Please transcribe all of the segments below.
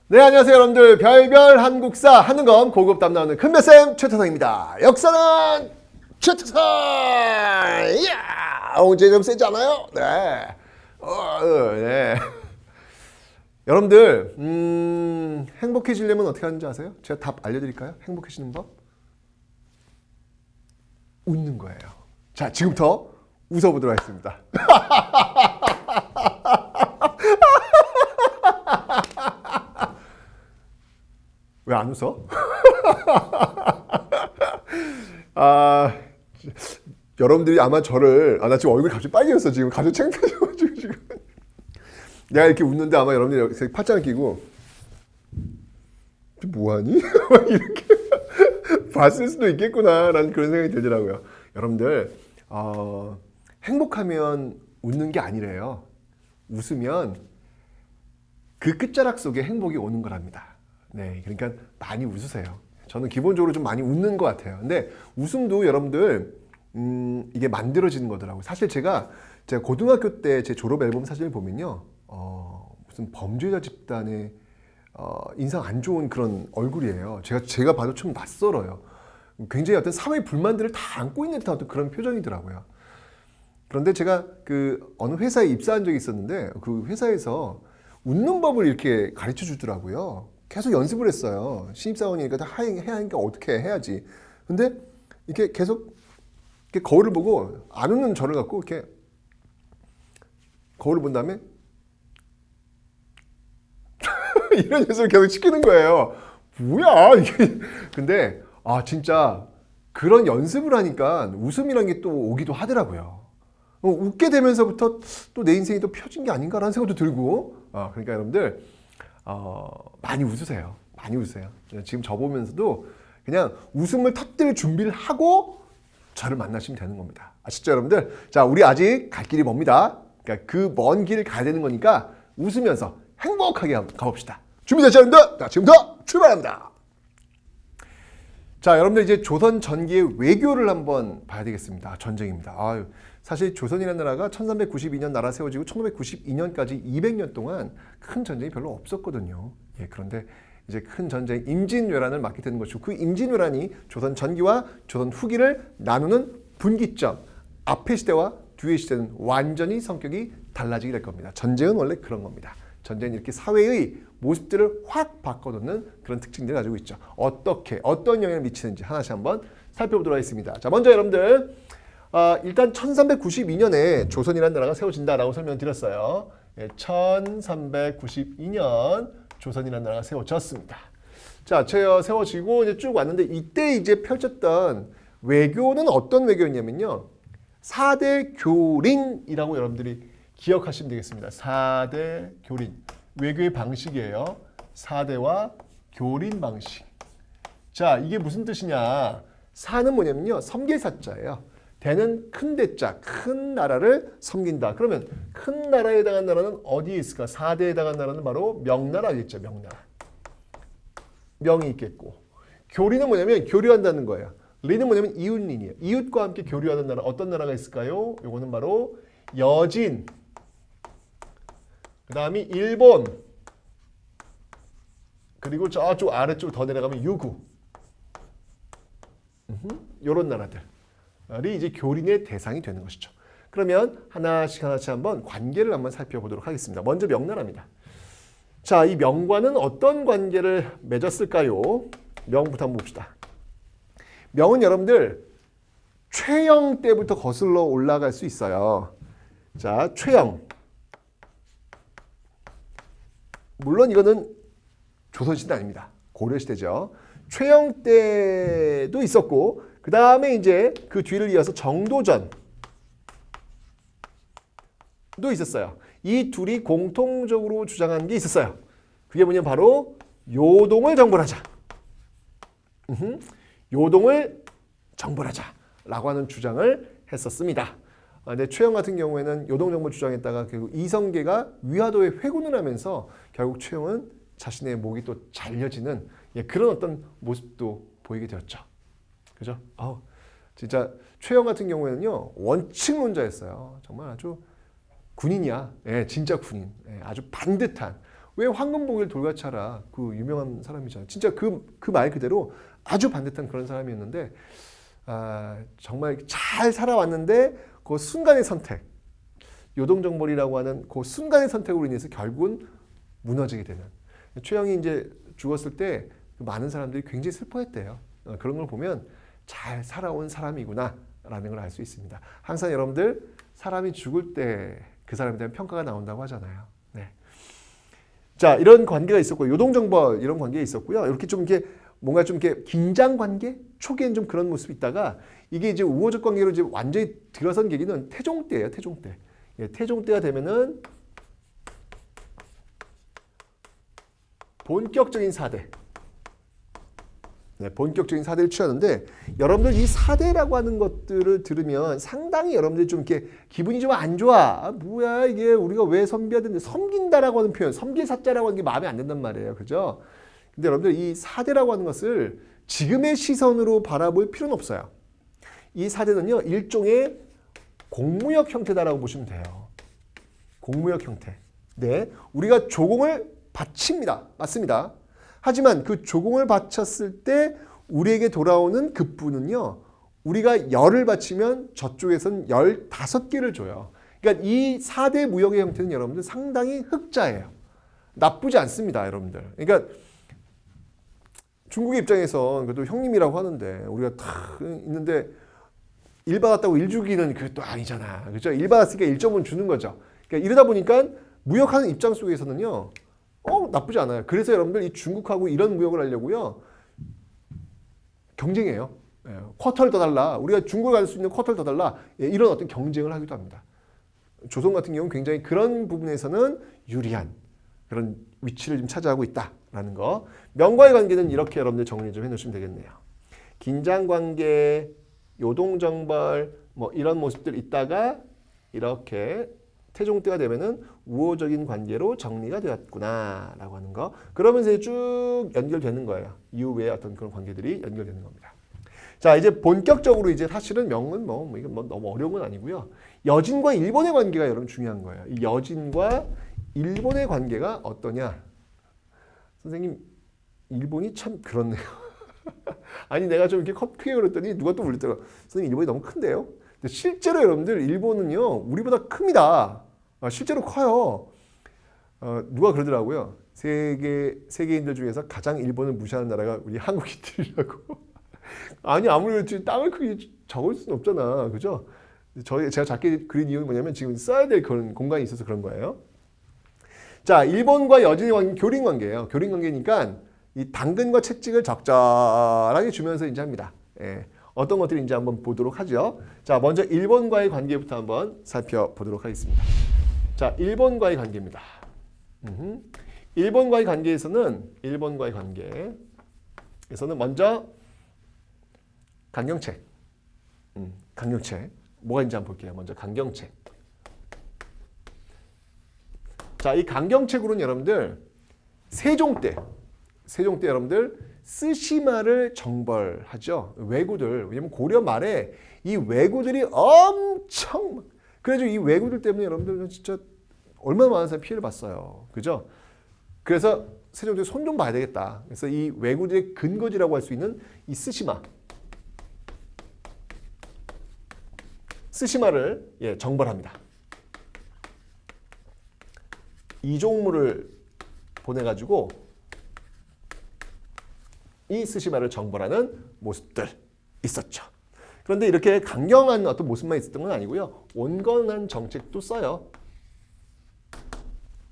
네, 안녕하세요 여러분들. 별별 한국사 하는 검 고급 담당하는 큰별쌤 최태성입니다. 역사는 최태성! 이야! 어제 좀 세지 않아요? 네. 네. 여러분들 행복해지려면 어떻게 하는지 아세요? 제가 답 알려드릴까요? 행복해지는 법? 웃는 거예요. 자, 지금부터 웃어보도록 하겠습니다. 왜 안 웃어? 여러분들이 아마 저를, 나 지금 얼굴이 갑자기 빨개졌어. 지금 갑자기 창피해져가지고 지금. 내가 이렇게 웃는데 아마 여러분들이 여기서 팔짱을 끼고, 뭐하니? 이렇게 봤을 수도 있겠구나라는 그런 생각이 들더라고요. 여러분들, 행복하면 웃는 게 아니래요. 웃으면 그 끝자락 속에 행복이 오는 거랍니다. 네, 그러니까 많이 웃으세요. 저는 기본적으로 좀 많이 웃는 것 같아요. 근데 웃음도 여러분들 이게 만들어지는 거더라고요. 사실 제가 고등학교 때 제 졸업 앨범 사진을 보면요, 무슨 범죄자 집단의 인상 안 좋은 그런 얼굴이에요. 제가 봐도 좀 낯설어요. 굉장히 어떤 사회 불만들을 다 안고 있는 듯한 어떤 그런 표정이더라고요. 그런데 제가 그 어느 회사에 입사한 적이 있었는데 그 회사에서 웃는 법을 이렇게 가르쳐 주더라고요. 계속 연습을 했어요. 신입사원이니까 다 해야 하니까 어떻게 해야지. 근데 이렇게 계속 이렇게 거울을 보고 안 웃는 저를 갖고 이렇게 거울을 본 다음에 이런 연습을 계속 시키는 거예요. 뭐야 이게. 근데 진짜 그런 연습을 하니까 웃음이란 게 또 오기도 하더라고요. 웃게 되면서부터 또 내 인생이 또 펴진 게 아닌가라는 생각도 들고. 그러니까 여러분들 많이 웃으세요. 많이 웃으세요. 지금 저 보면서도 그냥 웃음을 터뜨릴 준비를 하고 저를 만나시면 되는 겁니다. 아시죠, 여러분들? 자, 우리 아직 갈 길이 멉니다. 그러니까 그 먼 길을 가야 되는 거니까 웃으면서 행복하게 가봅시다. 준비되셨죠, 여러분들? 자, 지금부터 출발합니다. 자, 여러분들 이제 조선 전기의 외교를 한번 봐야 되겠습니다. 전쟁입니다. 사실 조선이라는 나라가 1392년 나라 세워지고 1592년까지 200년 동안 큰 전쟁이 별로 없었거든요. 그런데 이제 큰 전쟁 임진왜란을 맞게 되는 것이고, 그 임진왜란이 조선 전기와 조선 후기를 나누는 분기점, 앞의 시대와 뒤의 시대는 완전히 성격이 달라지게 될 겁니다. 전쟁은 원래 그런 겁니다. 전쟁은 이렇게 사회의 모습들을 확 바꿔놓는 그런 특징들을 가지고 있죠. 어떤 영향을 미치는지 하나씩 한번 살펴보도록 하겠습니다. 자, 먼저 여러분들 일단 1392년에 조선이라는 나라가 세워진다라고 설명드렸어요. 1392년 조선이라는 나라가 세워졌습니다. 자, 세워지고 이제 쭉 왔는데 이때 이제 펼쳤던 외교는 어떤 외교였냐면요, 4대 교린이라고 여러분들이 기억하시면 되겠습니다. 4대 교린. 외교의 방식이에요. 4대와 교린 방식. 자, 이게 무슨 뜻이냐? 4는 뭐냐면요, 섬길사자예요. 대는 큰 대자, 큰 나라를 섬긴다. 그러면 큰 나라에 해당한 나라는 어디에 있을까? 4대에 해당한 나라는 바로 명나라겠죠. 명나라. 명이 있겠고. 교린은 뭐냐면 교류한다는 거예요. 린은 뭐냐면 이웃린이에요. 이웃과 함께 교류하는 나라, 어떤 나라가 있을까요? 요거는 바로 여진, 그 다음이 일본, 그리고 저쪽 아래쪽 더 내려가면 유구. 요런 나라들이 이제 교린의 대상이 되는 것이죠. 그러면 하나씩 한번 관계를 한번 살펴보도록 하겠습니다. 먼저 명나라입니다. 자, 이 명과는 어떤 관계를 맺었을까요? 명부터 한번 봅시다. 명은 여러분들 최영 때부터 거슬러 올라갈 수 있어요. 자, 최영. 물론 이거는 조선시대 아닙니다. 고려시대죠. 최영 때도 있었고, 그 다음에 이제 그 뒤를 이어서 정도전도 있었어요. 이 둘이 공통적으로 주장한 게 있었어요. 그게 뭐냐면 바로 요동을 정벌하자. 요동을 정벌하자라고 하는 주장을 했었습니다. 근데 최영 같은 경우에는 요동정벌 주장했다가 결국 이성계가 위화도에 회군을 하면서 결국 최영은 자신의 목이 또 잘려지는 그런 어떤 모습도 보이게 되었죠. 그죠? 진짜 최영 같은 경우에는요, 원칙론자였어요. 정말 아주 군인이야. 진짜 군인. 아주 반듯한 왜 황금보길 돌같이하라 그 유명한 사람이잖아요. 진짜 그 말 그대로 아주 반듯한 그런 사람이었는데 정말 잘 살아왔는데 그 순간의 선택, 요동정벌이라고 하는 그 순간의 선택으로 인해서 결국은 무너지게 되는. 최영이 이제 죽었을 때 많은 사람들이 굉장히 슬퍼했대요. 그런 걸 보면 잘 살아온 사람이구나라는 걸 알 수 있습니다. 항상 여러분들 사람이 죽을 때 그 사람에 대한 평가가 나온다고 하잖아요. 네. 자, 이런 관계가 있었고 요동정벌 이런 관계가 있었고요. 이렇게 좀 이렇게 뭔가 좀 이렇게 긴장 관계 초기엔 좀 그런 모습이 있다가 이게 이제 우호적 관계로 이제 완전히 들어선 계기는 태종 때예요. 태종 때. 예, 태종 때가 되면은 본격적인 사대. 네, 본격적인 사대를 취하는데 여러분들 이 사대라고 하는 것들을 들으면 상당히 여러분들이 좀 이렇게 기분이 좀 안 좋아. 뭐야 이게 우리가 왜 섬겨야 되는데 섬긴다라고 하는 표현, 섬길 사자라고 하는 게 마음에 안 든단 말이에요. 그죠? 근데 여러분들 이 사대라고 하는 것을 지금의 시선으로 바라볼 필요는 없어요. 이 사대는요 일종의 공무역 형태다라고 보시면 돼요. 공무역 형태. 네, 우리가 조공을 바칩니다. 맞습니다. 하지만 그 조공을 바쳤을 때 우리에게 돌아오는 급부는요. 우리가 열을 바치면 저쪽에서는 15개를 줘요. 그러니까 이 4대 무역의 형태는 여러분들 상당히 흑자예요. 나쁘지 않습니다. 여러분들. 그러니까 중국의 입장에서 그래도 형님이라고 하는데 우리가 다 있는데 일 받았다고 일 주기는 그게 또 아니잖아. 그렇죠? 일 받았으니까 1점은 주는 거죠. 그러니까 이러다 보니까 무역하는 입장 속에서는요. 나쁘지 않아요. 그래서 여러분들 이 중국하고 이런 무역을 하려고요. 경쟁해요. 예, 쿼터를 더 달라. 우리가 중국에 갈 수 있는 쿼터를 더 달라. 예, 이런 어떤 경쟁을 하기도 합니다. 조선 같은 경우는 굉장히 그런 부분에서는 유리한 그런 위치를 좀 차지하고 있다라는 거. 명과의 관계는 이렇게 여러분들 정리 좀 해놓으시면 되겠네요. 긴장관계, 요동정벌 뭐 이런 모습들 있다가 이렇게 태종 때가 되면은 우호적인 관계로 정리가 되었구나라고 하는 거. 그러면서 이제 쭉 연결되는 거예요. 이후에 어떤 그런 관계들이 연결되는 겁니다. 자, 이제 본격적으로 이제 사실은 명은 이건 너무 어려운 건 아니고요. 여진과 일본의 관계가 여러분 중요한 거예요. 이 여진과 일본의 관계가 어떠냐? 선생님, 일본이 참 그렇네요. 아니 내가 좀 이렇게 크게 그랬더니 누가 또 물렸더라고. 선생님 일본이 너무 큰데요? 근데 실제로 여러분들 일본은요 우리보다 큽니다. 실제로 커요. 누가 그러더라고요. 세계인들 중에서 가장 일본을 무시하는 나라가 우리 한국인들이라고. 아니 아무리 그렇지 땅을 크게 적을 수는 없잖아. 그죠? 제가 작게 그린 이유는 뭐냐면 지금 써야 될 그런 공간이 있어서 그런 거예요. 자, 일본과 여진의 관계, 교린 관계예요. 교린 관계니까 이 당근과 채찍을 적절하게 주면서 이제 합니다. 예, 어떤 것들인지 한번 보도록 하죠. 자, 먼저 일본과의 관계부터 한번 살펴보도록 하겠습니다. 자, 일본과의 관계입니다. 일본과의 관계에서는 먼저 강경책. 강경책. 뭐가 있는지 한번 볼게요. 먼저 강경책. 자, 이 강경책으로는 여러분들 세종 때 여러분들 쓰시마를 정벌하죠. 왜구들. 왜냐면 고려 말에 이 왜구들이 엄청 그래가지고 이 왜구들 때문에 여러분들은 진짜 얼마나 많은 사람이 피해를 봤어요. 그죠? 그래서 세종대왕 손 좀 봐야 되겠다. 그래서 이 왜구들의 근거지라고 할 수 있는 이 쓰시마를 정벌합니다. 이종무를 보내가지고 이 쓰시마를 정벌하는 모습들 있었죠. 그런데 이렇게 강경한 어떤 모습만 있었던 건 아니고요. 온건한 정책도 써요.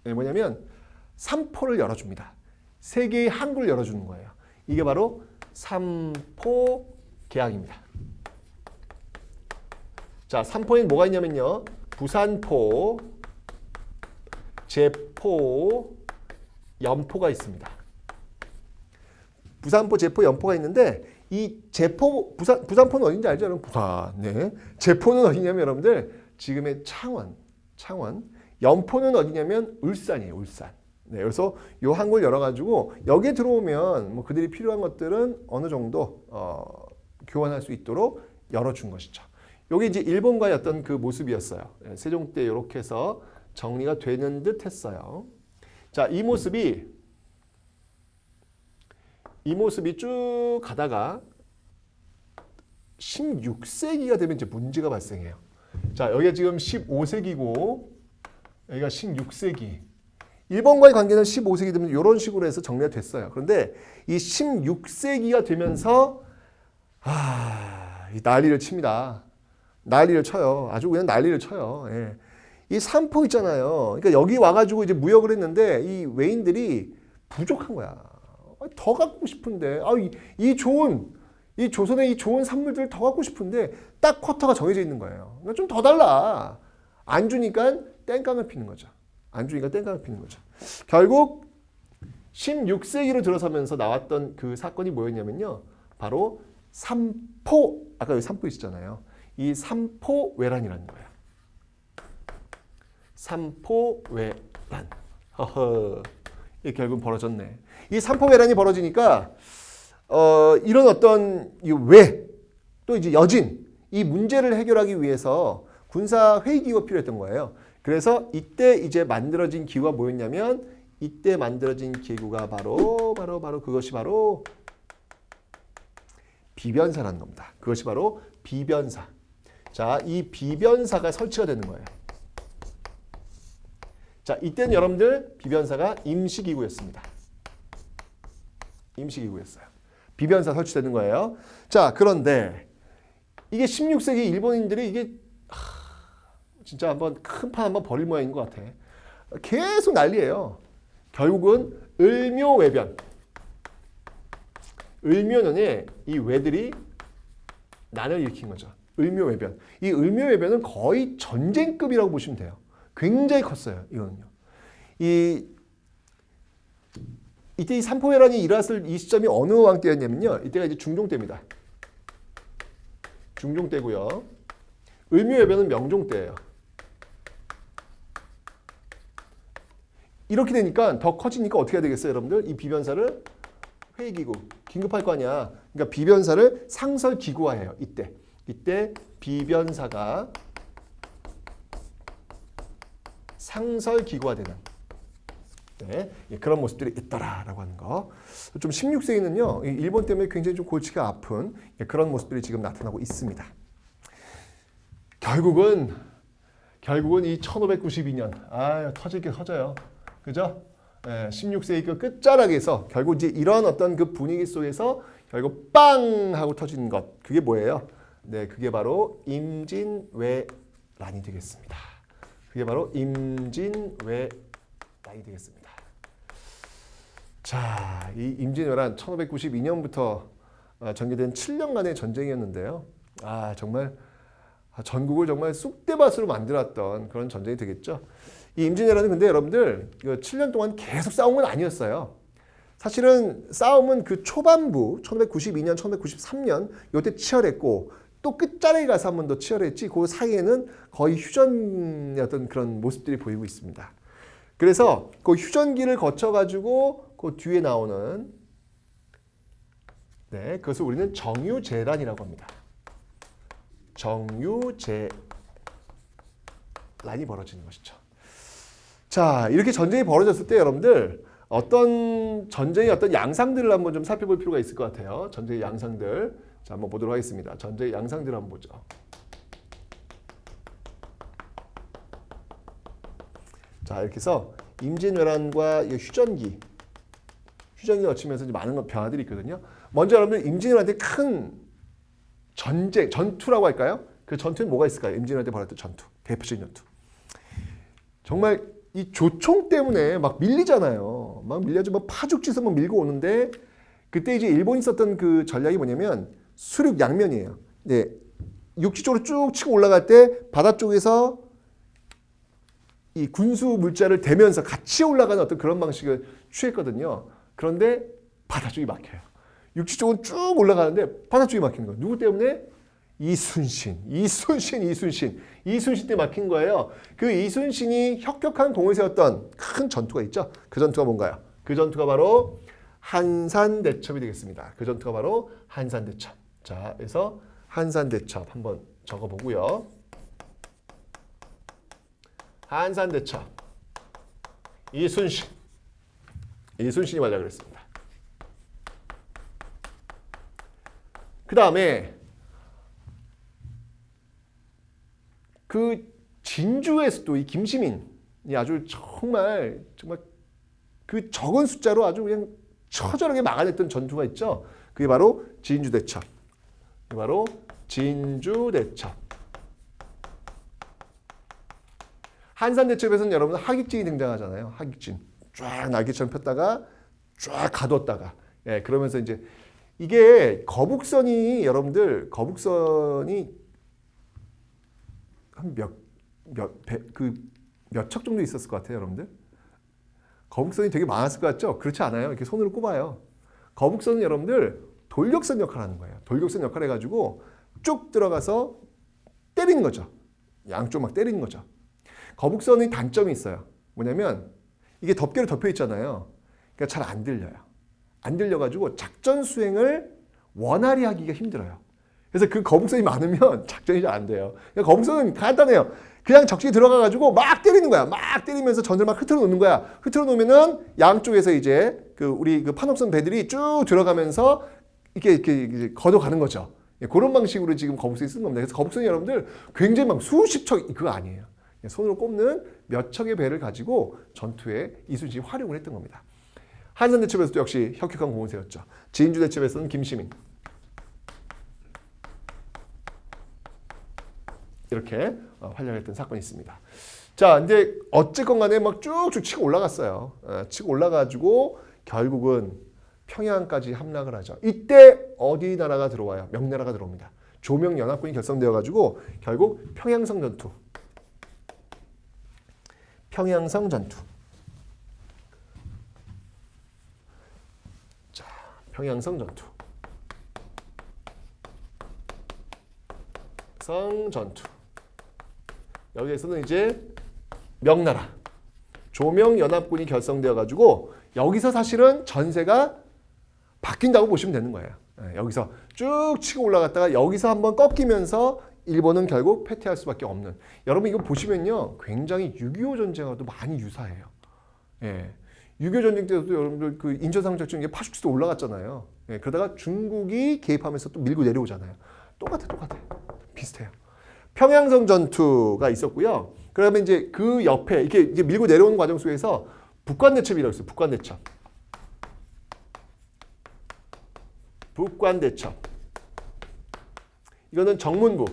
뭐냐면 삼포를 열어줍니다. 세계의 항구를 열어주는 거예요. 이게 바로 삼포 계약입니다. 자, 삼포에는 뭐가 있냐면요. 부산포, 제포, 연포가 있습니다. 부산포, 제포, 연포가 있는데 이 제포, 부산포는 어딘지 알죠? 여러분? 부산. 네. 제포는 어디냐면 여러분들 지금의 창원. 연포는 어디냐면 울산이에요. 울산. 네. 그래서 요 항구를 열어가지고 여기에 들어오면 뭐 그들이 필요한 것들은 어느 정도 교환할 수 있도록 열어준 것이죠. 요게 이제 일본과의 어떤 그 모습이었어요. 세종 때 이렇게 해서 정리가 되는 듯 했어요. 자, 이 모습이 쭉 가다가 16세기가 되면 이제 문제가 발생해요. 자, 여기가 지금 15세기고 여기가 16세기. 일본과의 관계는 15세기 되면 이런 식으로 해서 정리가 됐어요. 그런데 이 16세기가 되면서 이 난리를 칩니다. 난리를 쳐요. 아주 그냥 난리를 쳐요. 예. 이 삼포 있잖아요. 그러니까 여기 와가지고 이제 무역을 했는데 이 외인들이 부족한 거야. 더 갖고 싶은데, 이 조선의 이 좋은 산물들을 더 갖고 싶은데 딱 쿼터가 정해져 있는 거예요. 그러니까 좀 더 달라. 안 주니까 땡깡을 피는 거죠. 결국 16세기로 들어서면서 나왔던 그 사건이 뭐였냐면요. 바로 삼포, 아까 여기 삼포 있었잖아요. 이 삼포외란이라는 거예요. 삼포외란. 이게 결국 벌어졌네. 이 삼포외란이 벌어지니까 이런 어떤 또 이제 여진 이 문제를 해결하기 위해서 군사 회의 기구가 필요했던 거예요. 그래서 이때 이제 만들어진 기구가 뭐였냐면 이때 만들어진 기구가 바로 그것이 바로 비변사라는 겁니다. 그것이 바로 비변사. 자, 이 비변사가 설치가 되는 거예요. 자, 이때는 여러분들 비변사가 임시기구였습니다. 임시기구였어요. 비변사 설치되는 거예요. 자, 그런데 이게 16세기 일본인들이 이게 진짜 한번 큰 판 한번 벌일 모양인 것 같아. 계속 난리예요. 결국은 을묘외변. 을묘년에 이 외들이 난을 일으킨 거죠. 을묘외변. 이 을묘외변은 거의 전쟁급이라고 보시면 돼요. 굉장히 컸어요. 이거는요. 이때 이 삼포외란이 일어났을 이 시점이 어느 왕 때였냐면요. 이때가 이제 중종 때입니다. 중종 때고요. 을묘외변은 명종 때예요. 이렇게 되니까 더 커지니까 어떻게 해야 되겠어요, 여러분들? 이 비변사를 회의기구, 긴급할 거 아니야. 그러니까 비변사를 상설기구화해요. 이때 비변사가 상설기구화되는 그런 모습들이 있더라라고 하는 거. 좀 16세기는요, 일본 때문에 굉장히 좀 골치가 아픈 그런 모습들이 지금 나타나고 있습니다. 결국은 이 1592년 터질 게 터져요. 그죠? 16세기 그 끝자락에서 결국 이제 이런 어떤 그 분위기 속에서 결국 빵 하고 터지는 것. 그게 뭐예요? 네, 그게 바로 임진왜란이 되겠습니다. 그게 바로 임진왜란이 되겠습니다. 자, 이 임진왜란 1592년부터 전개된 7년간의 전쟁이었는데요. 정말 전국을 정말 쑥대밭으로 만들었던 그런 전쟁이 되겠죠. 이 임진왜란은 근데 여러분들 7년 동안 계속 싸운 건 아니었어요. 사실은 싸움은 그 초반부 1592년, 1593년 이때 치열했고 또 끝자락에 가서 한 번 더 치열했지 그 사이에는 거의 휴전의 어떤 그런 모습들이 보이고 있습니다. 그래서 그 휴전기를 거쳐가지고 그 뒤에 나오는 그것을 우리는 정유재란이라고 합니다. 정유재란이 벌어지는 것이죠. 자, 이렇게 전쟁이 벌어졌을 때 여러분들 어떤 전쟁의 어떤 양상들을 한번 좀 살펴볼 필요가 있을 것 같아요. 전쟁의 양상들. 자, 한번 보도록 하겠습니다. 전쟁의 양상들을 한번 보죠. 자, 이렇게 해서 임진왜란과 휴전기가 거치면서 많은 변화들이 있거든요. 먼저 여러분들 임진왜란 때 큰 전투라고 할까요? 그 전투는 뭐가 있을까요? 임진왜란 때 벌였던 전투, 대표적인 전투. 정말 이 조총 때문에 막 밀리잖아요. 막 밀려가지고 막 파죽지서 막 밀고 오는데 그때 이제 일본이 썼던 그 전략이 뭐냐면 수륙 양면이에요. 네, 육지 쪽으로 쭉 치고 올라갈 때 바다 쪽에서 이 군수 물자를 대면서 같이 올라가는 어떤 그런 방식을 취했거든요. 그런데 바다 쪽이 막혀요. 육지 쪽은 쭉 올라가는데 바다 쪽이 막히는 거예요. 누구 때문에? 이순신 때 막힌 거예요. 그 이순신이 혁혁한 공을 세웠던 큰 전투가 있죠. 그 전투가 뭔가요? 그 전투가 바로 한산대첩이 되겠습니다. 그 전투가 바로 한산대첩. 자, 그래서 한산대첩 한번 적어보고요. 한산대첩, 이순신, 이순신이 활약을 했습니다. 그 다음에 그 진주에서도 이 김시민이 아주 정말 그 적은 숫자로 아주 그냥 처절하게 막아냈던 전투가 있죠. 그게 바로 진주대첩. 그게 바로 진주대첩. 한산대첩에서는 여러분 하깃진이 등장하잖아요. 하깃진. 쫙 날개처럼 폈다가 쫙 가뒀다가. 예, 그러면서 이제 이게 거북선이 여러분들 거북선이 한 몇 척 정도 있었을 것 같아요, 여러분들. 거북선이 되게 많았을 것 같죠? 그렇지 않아요. 이렇게 손으로 꼽아요. 거북선은 여러분들 돌격선 역할을 하는 거예요. 돌격선 역할을 해가지고 쭉 들어가서 때리는 거죠. 양쪽 막 때리는 거죠. 거북선의 단점이 있어요. 뭐냐면 이게 덮개로 덮여 있잖아요. 그러니까 잘 안 들려요. 안 들려가지고 작전 수행을 원활히 하기가 힘들어요. 그래서 그 거북선이 많으면 작전이 잘 안 돼요. 그러니까 거북선은 간단해요. 그냥 적진이 들어가가지고 막 때리는 거야. 막 때리면서 전을 막 흐트러 놓는 거야. 흐트러 놓으면은 양쪽에서 이제 우리 판옥선 배들이 쭉 들어가면서 이렇게 걷어가는 거죠. 그런 방식으로 지금 거북선이 쓰는 겁니다. 그래서 거북선이 여러분들 굉장히 막 수십 척 그거 아니에요. 손으로 꼽는 몇 척의 배를 가지고 전투에 이순신이 활용을 했던 겁니다. 한산대첩에서도 역시 혁혁한 공을 세웠죠. 진주대첩에서는 김시민. 이렇게 활약했던 사건이 있습니다. 자, 이제 어쨌건 간에 막 쭉쭉 치고 올라갔어요. 치고 올라가지고 결국은 평양까지 함락을 하죠. 이때 어디 나라가 들어와요? 명나라가 들어옵니다. 조명연합군이 결성되어가지고 결국 평양성 전투. 평양성 전투. 자, 평양성 전투. 성 전투. 여기에서는 이제 명나라, 조명연합군이 결성되어가지고 여기서 사실은 전세가 바뀐다고 보시면 되는 거예요. 여기서 쭉 치고 올라갔다가 여기서 한번 꺾이면서 일본은 결국 패퇴할 수밖에 없는. 여러분 이거 보시면요, 굉장히 6.25 전쟁하고도 많이 유사해요. 예. 6.25 전쟁 때도 여러분들 그 인천상적전 이게 파슈치도 올라갔잖아요. 예. 그러다가 중국이 개입하면서 또 밀고 내려오잖아요. 똑같아. 비슷해요. 평양성 전투가 있었고요. 그러면 이제 그 옆에 이렇게 이제 밀고 내려오는 과정 속에서 북관대첩이라고 있어요. 북관대첩. 북관대첩. 이거는 정문부.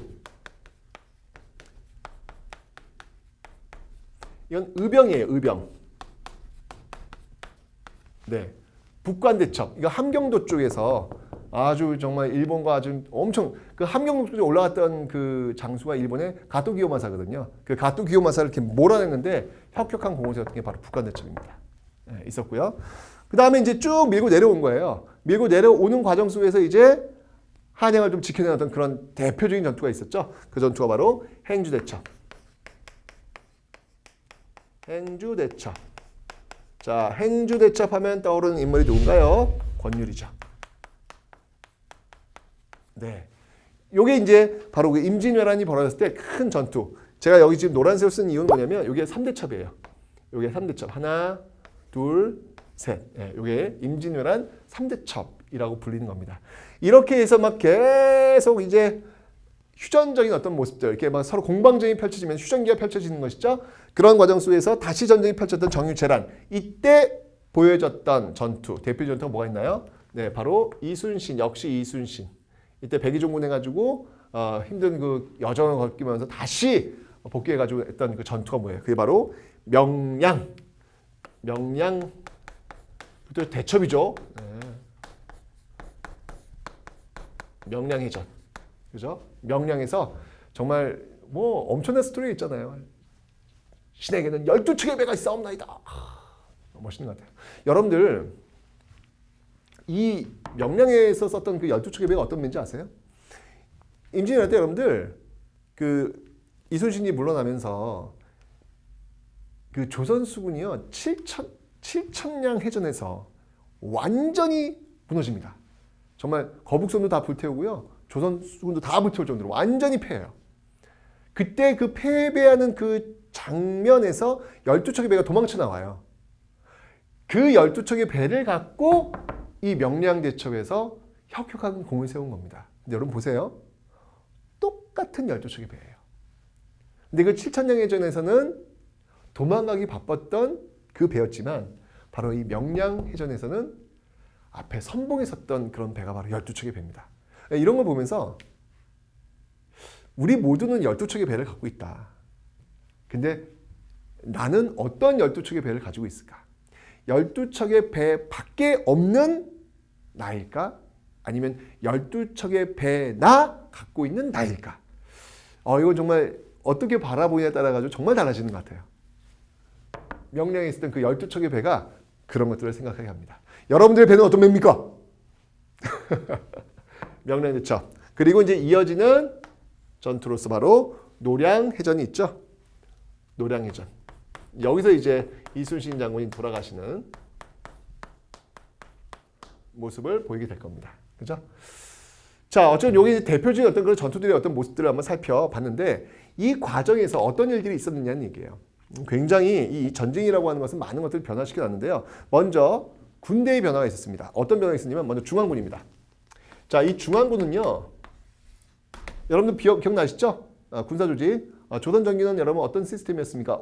이건 의병이에요. 의병. 네. 북관대첩. 이거 함경도 쪽에서 아주 정말 일본과 아주 엄청 그 함경도 쪽에 올라갔던 그 장수가 일본의 가토 기요마사거든요. 그 가토 기요마사를 이렇게 몰아냈는데 혁혁한 공을 세웠던 게 바로 북관대첩입니다. 네, 있었고요. 그 다음에 이제 쭉 밀고 내려온 거예요. 밀고 내려오는 과정 속에서 이제 한양을 좀 지켜내었던 그런 대표적인 전투가 있었죠. 그 전투가 바로 행주대첩. 행주대첩. 자, 행주대첩 하면 떠오르는 인물이 누군가요? 권율이죠. 네. 요게 이제 바로 그 임진왜란이 벌어졌을 때 큰 전투. 제가 여기 지금 노란색을 쓴 이유는 뭐냐면 요게 3대첩이에요. 요게 3대첩. 하나, 둘, 셋. 네, 요게 임진왜란 3대첩이라고 불리는 겁니다. 이렇게 해서 막 계속 이제 휴전적인 어떤 모습들, 이렇게 막 서로 공방전이 펼쳐지면 휴전기가 펼쳐지는 것이죠. 그런 과정 속에서 다시 전쟁이 펼쳐졌던 정유재란. 이때 보여졌던 전투, 대표 전투가 뭐가 있나요? 네, 바로 이순신, 역시 이순신. 이때 백의종군 해가지고 힘든 그 여정을 걸으면서 다시 복귀해가지고 했던 그 전투가 뭐예요? 그게 바로 명량. 그때 대첩이죠. 네. 명량해전. 그죠? 명량에서 정말 뭐 엄청난 스토리 있잖아요. 신에게는 12척의 배가 있사옵나이다. 멋있는 것 같아요. 여러분들 이 명량에서 썼던 그 12척의 배가 어떤 배인지 아세요? 임진왜란 때 여러분들 그 이순신이 물러나면서 그 조선 수군이요 7천량 해전에서 완전히 무너집니다. 정말 거북선도 다 불태우고요. 조선 수군도 다 불태울 정도로 완전히 패해요. 그때 그 패배하는 그 장면에서 12척의 배가 도망쳐 나와요. 그 12척의 배를 갖고 이 명량제첩에서 혁혁한 공을 세운 겁니다. 근데 여러분 보세요. 똑같은 12척의 배예요. 근데 그 7천량해전에서는 도망가기 바빴던 그 배였지만 바로 이 명량해전에서는 앞에 선봉에 섰던 그런 배가 바로 12척의 배입니다. 이런 걸 보면서 우리 모두는 12척의 배를 갖고 있다. 근데 나는 어떤 12척의 배를 가지고 있을까? 12척의 배 밖에 없는 나일까? 아니면 12척의 배나 갖고 있는 나일까? 이거 정말 어떻게 바라보냐에 따라 가지고 정말 달라지는 것 같아요. 명량에 있었던 그 12척의 배가 그런 것들을 생각하게 합니다. 여러분들의 배는 어떤 배입니까? 명량제첩. 그리고 이제 이어지는 전투로서 바로 노량해전이 있죠. 노량해전. 여기서 이제 이순신 장군이 돌아가시는 모습을 보이게 될 겁니다. 그죠? 자, 어쨌든 여기 대표적인 어떤 그런 전투들의 어떤 모습들을 한번 살펴봤는데 이 과정에서 어떤 일들이 있었느냐는 얘기예요. 굉장히 이 전쟁이라고 하는 것은 많은 것들을 변화시켜 놨는데요. 먼저 군대의 변화가 있었습니다. 어떤 변화가 있었냐면 먼저 중앙군입니다. 자, 이 중앙군은요. 여러분들 기억나시죠? 군사조직. 조선전기는 여러분 어떤 시스템이었습니까?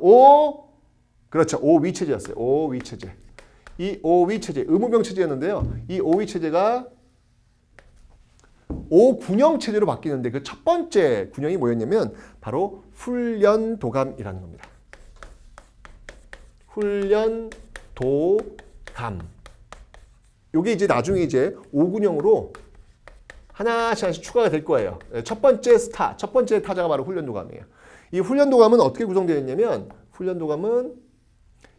그렇죠. 5위 체제였어요. 5위 체제. 이 5위 체제, 의무병 체제였는데요. 이 5위 체제가 5군형 체제로 바뀌는데 그 첫 번째 군형이 뭐였냐면 바로 훈련도감이라는 겁니다. 훈련도감. 요게 이제 나중에 이제 5군형으로 하나씩 추가가 될 거예요. 첫 번째 타자가 바로 훈련도감이에요. 이 훈련도감은 어떻게 구성되어 있냐면 훈련도감은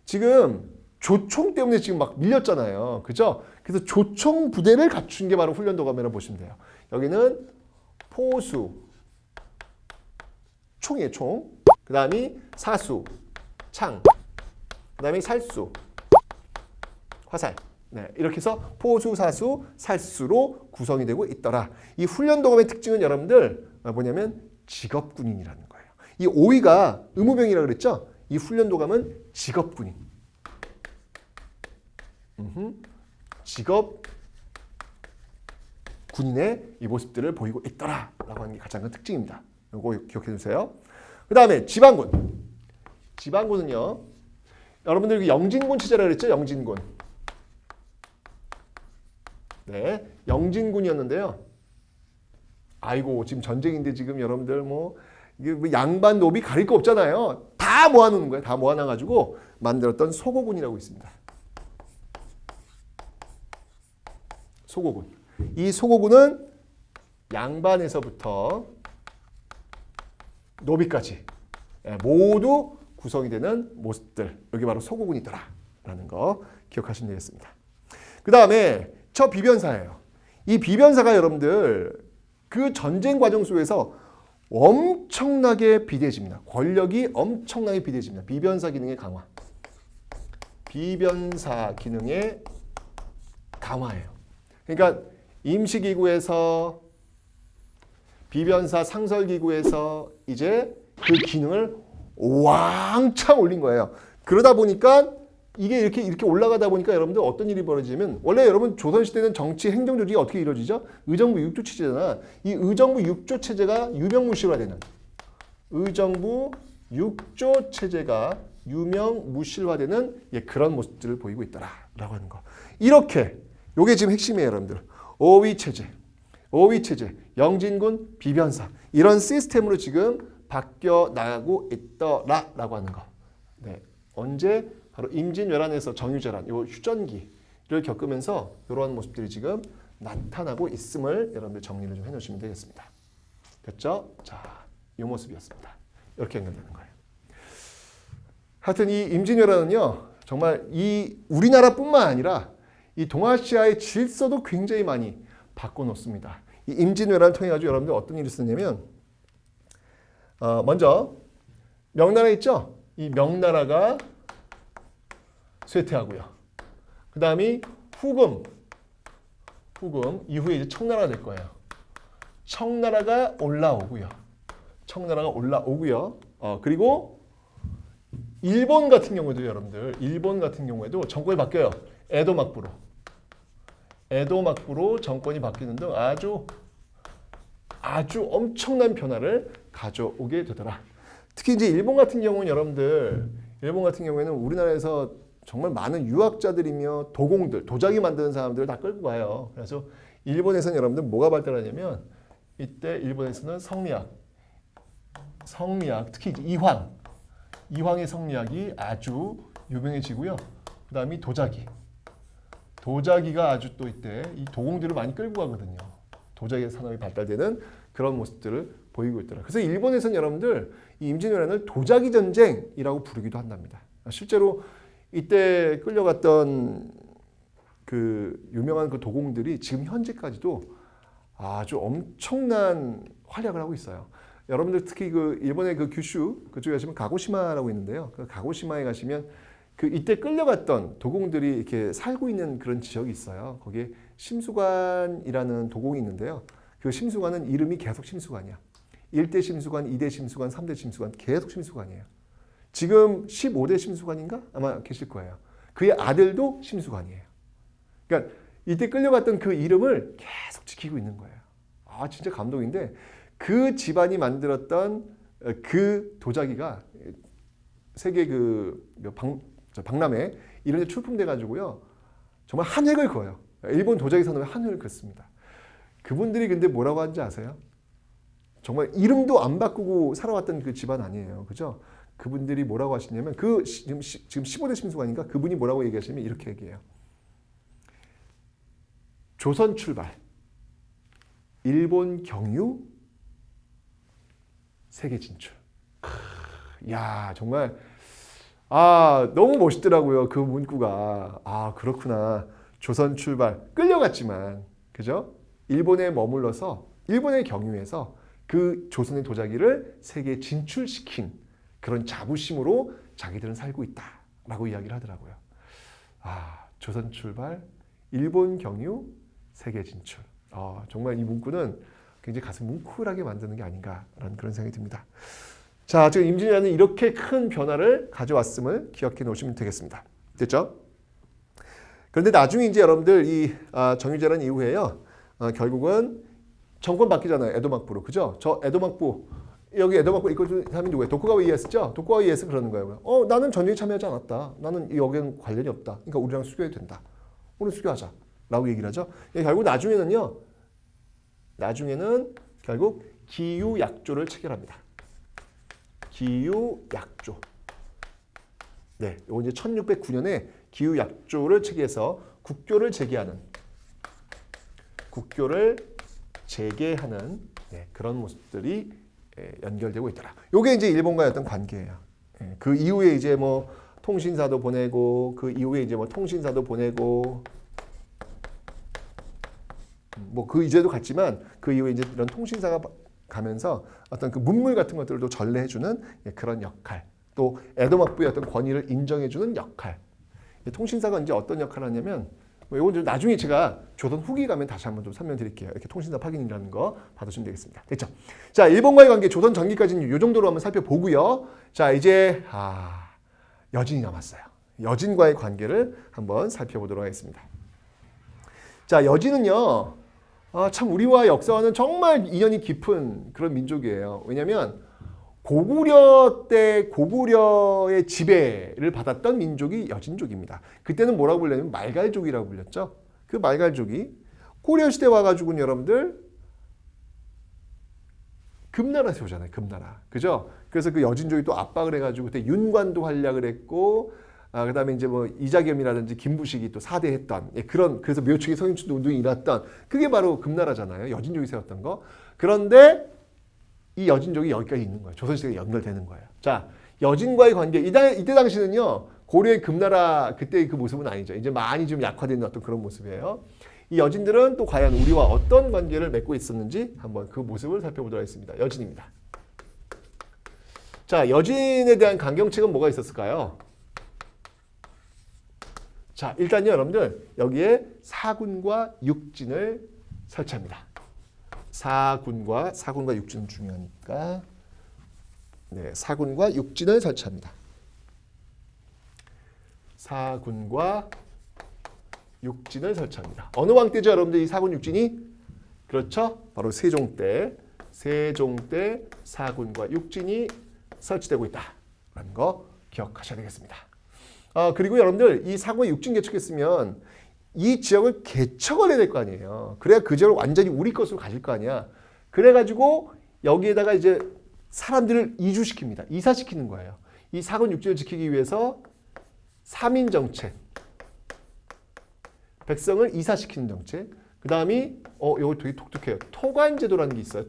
지금 조총 때문에 지금 막 밀렸잖아요. 그죠? 그래서 조총 부대를 갖춘 게 바로 훈련도감이라고 보시면 돼요. 여기는 포수, 총이에요, 총. 그 다음이 사수, 창. 그 다음에 살수, 화살. 네, 이렇게 해서 포수, 사수, 살수로 구성이 되고 있더라. 이 훈련도감의 특징은 여러분들 뭐냐면 직업군인이라는 거예요. 이 5위가 의무병이라고 그랬죠? 이 훈련도감은 직업군인. 직업 군인의 이 모습들을 보이고 있더라라고 하는 게 가장 큰 특징입니다. 이거 기억해 주세요. 그 다음에 지방군. 지방군은요. 여러분들 영진군 체제라고 그랬죠? 영진군. 네, 영진군이었는데요. 아이고 지금 전쟁인데 지금 여러분들 이게 양반 노비 가릴 거 없잖아요. 다 모아놓는 거예요. 다 모아놔가지고 만들었던 소고군이라고 있습니다. 소고군. 이 소고군은 양반에서부터 노비까지 모두 구성이 되는 모습들. 여기 바로 소고군이더라라는 거 기억하시면 되겠습니다. 그 다음에 저 비변사예요. 이 비변사가 여러분들 그 전쟁 과정 속에서 엄청나게 비대해집니다. 권력이 엄청나게 비대해집니다. 비변사 기능의 강화. 비변사 기능의 강화예요. 그러니까 임시기구에서 비변사 상설기구에서 이제 그 기능을 왕창 올린 거예요. 그러다 보니까 이게 이렇게 올라가다 보니까 여러분들 어떤 일이 벌어지냐면 원래 여러분 조선시대는 정치 행정 조직이 어떻게 이루어지죠? 의정부 6조 체제잖아. 이 의정부 6조 체제가 유명무실화되는 의정부 6조 체제가 유명무실화되는 그런 모습들을 보이고 있다라고 하는 거. 이렇게 요게 지금 핵심이에요, 여러분들. 5위 체제, 영진군, 비변사 이런 시스템으로 지금 바뀌어 나가고 있더라라고 하는 거. 네, 언제? 바로 임진왜란에서 정유재란, 요 휴전기를 겪으면서 이러한 모습들이 지금 나타나고 있음을 여러분들 정리를 좀 해놓으시면 되겠습니다. 됐죠? 자, 이 모습이었습니다. 이렇게 연결되는 거예요. 하여튼 이 임진왜란은요, 정말 이 우리나라뿐만 아니라 이 동아시아의 질서도 굉장히 많이 바꿔놓습니다. 이 임진왜란을 통해 가지고 여러분들 어떤 일이 있었냐면, 먼저 명나라 있죠? 이 명나라가 쇠퇴하고요. 그 다음이 후금 이후에 이제 청나라가 될 거예요. 청나라가 올라오고요. 그리고 일본 같은 경우에도 여러분들, 일본 같은 경우에도 정권이 바뀌어요. 에도 막부로 정권이 바뀌는 등 아주 엄청난 변화를 가져오게 되더라. 특히 이제 일본 같은 경우는 여러분들, 일본 같은 경우에는 우리나라에서 정말 많은 유학자들이며 도공들, 도자기 만드는 사람들을 다 끌고 가요. 그래서 일본에서는 여러분들 뭐가 발달하냐면 이때 일본에서는 성리학, 특히 이제 이황의 성리학이 아주 유명해지고요. 그 다음이 도자기가 아주 또 이때 이 도공들을 많이 끌고 가거든요. 도자기 산업이 발달되는 그런 모습들을 보이고 있더라. 그래서 일본에서는 여러분들 이 임진왜란을 도자기 전쟁이라고 부르기도 한답니다. 실제로 이때 끌려갔던 그 유명한 그 도공들이 지금 현재까지도 아주 엄청난 활약을 하고 있어요. 여러분들 특히 그 일본의 그 규슈 그쪽에 가시면 가고시마라고 있는데요. 그 가고시마에 가시면 그 이때 끌려갔던 도공들이 이렇게 살고 있는 그런 지역이 있어요. 거기에 심수관이라는 도공이 있는데요. 그 심수관은 이름이 계속 심수관이야. 1대 심수관, 2대 심수관, 3대 심수관 계속 심수관이에요. 지금 15대 심수관인가? 아마 계실 거예요. 그의 아들도 심수관이에요. 그러니까 이때 끌려갔던 그 이름을 계속 지키고 있는 거예요. 아, 진짜 감동인데 그 집안이 만들었던 그 도자기가 세계 박람회 이런 데 출품돼 가지고요. 정말 한 획을 그어요. 일본 도자기 산업에 한 획을 긋습니다. 그분들이 근데 뭐라고 하는지 아세요? 정말 이름도 안 바꾸고 살아왔던 그 집안 아니에요. 그죠? 그분들이 뭐라고 하시냐면 지금 15대 심수관인가? 그분이 뭐라고 얘기하시냐면 이렇게 얘기해요. 조선 출발, 일본 경유, 세계 진출. 야, 정말 너무 멋있더라고요. 그 문구가. 그렇구나. 조선 출발, 끌려갔지만, 그죠? 일본에 머물러서 일본의 경유해서 그 조선의 도자기를 세계에 진출시킨 그런 자부심으로 자기들은 살고 있다라고 이야기를 하더라고요. 조선 출발, 일본 경유, 세계 진출. 정말 이 문구는 굉장히 가슴 뭉클하게 만드는 게 아닌가라는 그런 생각이 듭니다. 자, 지금 임진왜란은 이렇게 큰 변화를 가져왔음을 기억해 놓으시면 되겠습니다. 됐죠? 그런데 나중에 이제 여러분들 이 정유재란 이후에요. 결국은 정권 바뀌잖아요. 에도막부로. 그죠? 저 에도막부, 여기 에도막부 이끌 사람이 누구예요? 도쿠가와 이에스죠? 도쿠가와 이에스 그러는 거예요. 나는 전쟁에 참여하지 않았다. 나는 여기는 관련이 없다. 그러니까 우리랑 수교해도 된다. 우리 수교하자. 라고 얘기를 하죠. 결국 나중에는 결국 기유약조를 체결합니다. 기유약조. 네, 이거 이제 1609년에 기유약조를 체결해서 국교를 재개하는 그런 모습들이 연결되고 있더라. 이게 이제 일본과의 어떤 관계예요. 그 이후에 이제 뭐 통신사도 보내고 뭐 그 이제도 갔지만 그 이후에 이제 이런 통신사가 가면서 어떤 그 문물 같은 것들도 전래해주는 그런 역할, 또 에도막부의 어떤 권위를 인정해주는 역할. 통신사가 이제 어떤 역할을 하냐면 이건 좀 나중에 제가 조선 후기 가면 다시 한번 좀 설명드릴게요. 이렇게 통신사 파견이라는 거 받으시면 되겠습니다. 됐죠? 자, 일본과의 관계 조선 전기까지는 이 정도로 한번 살펴보고요. 자, 이제 여진이 남았어요. 여진과의 관계를 한번 살펴보도록 하겠습니다. 자, 여진은요. 참 우리와 역사와는 정말 인연이 깊은 그런 민족이에요. 왜냐하면 고구려의 지배를 받았던 민족이 여진족입니다. 그때는 뭐라고 불렸냐면 말갈족이라고 불렸죠. 그 말갈족이 고려시대 와가지고는 여러분들 금나라 세우잖아요. 금나라. 그죠? 그래서 그 여진족이 또 압박을 해가지고 그때 윤관도 활약을 했고 그 다음에 이제 뭐 이자겸이라든지 김부식이 또 사대했던 그래서 묘충이 성인춘도 운동이 일어났던 그게 바로 금나라잖아요. 여진족이 세웠던 거. 그런데 이 여진족이 여기까지 있는 거예요. 조선시대가 연결되는 거예요. 자, 여진과의 관계. 이때 당시는요, 고려의 금나라 그때의 그 모습은 아니죠. 이제 많이 좀 약화된 어떤 그런 모습이에요. 이 여진들은 또 과연 우리와 어떤 관계를 맺고 있었는지 한번 그 모습을 살펴보도록 하겠습니다. 여진입니다. 자, 여진에 대한 강경책은 뭐가 있었을까요? 자, 일단요, 여러분들 여기에 사군과 육진을 설치합니다. 사군과 육진은 중요하니까 사군과 육진을 설치합니다. 사군과 육진을 설치합니다. 어느 왕 때죠, 여러분들? 이 사군 육진이? 그렇죠? 바로 세종 때. 세종 때 사군과 육진이 설치되고 있다라는 거 기억하셔야 되겠습니다. 그리고 여러분들 이 사군과 육진 개척했으면 이 지역을 개척을 해야 될 거 아니에요. 그래야 그 지역을 완전히 우리 것으로 가질 거 아니야. 그래가지고 여기에다가 이제 사람들을 이주시킵니다. 이사시키는 거예요. 이 사군 육진을 지키기 위해서 3인 정책, 백성을 이사시키는 정책. 그 다음이 이거 되게 독특해요. 토관제도라는 게 있어요.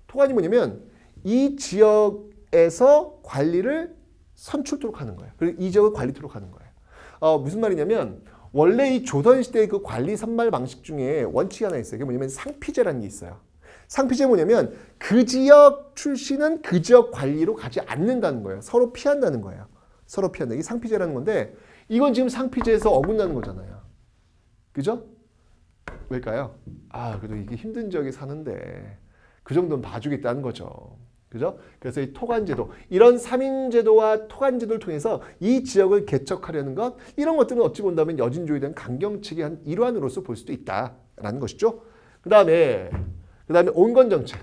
토관이 뭐냐면 이 지역에서 관리를 선출토록 하는 거예요. 그리고 이 지역을 관리토록 하는 거예요. 무슨 말이냐면 원래 이 조선시대의 그 관리 선발 방식 중에 원칙이 하나 있어요. 그게 뭐냐면 상피제라는 게 있어요. 상피제 뭐냐면 그 지역 출신은 그 지역 관리로 가지 않는다는 거예요. 서로 피한다는 거예요. 서로 피한다. 이게 상피제라는 건데 이건 지금 상피제에서 어긋나는 거잖아요. 그죠? 왜일까요? 그래도 이게 힘든 지역에 사는데 그 정도는 봐주겠다는 거죠. 그죠? 그래서 이 토관제도, 이런 3인제도와 토관제도를 통해서 이 지역을 개척하려는 것, 이런 것들은 어찌 본다면 여진조에 대한 강경책의 한 일환으로서 볼 수도 있다라는 것이죠. 그 다음에 온건정책.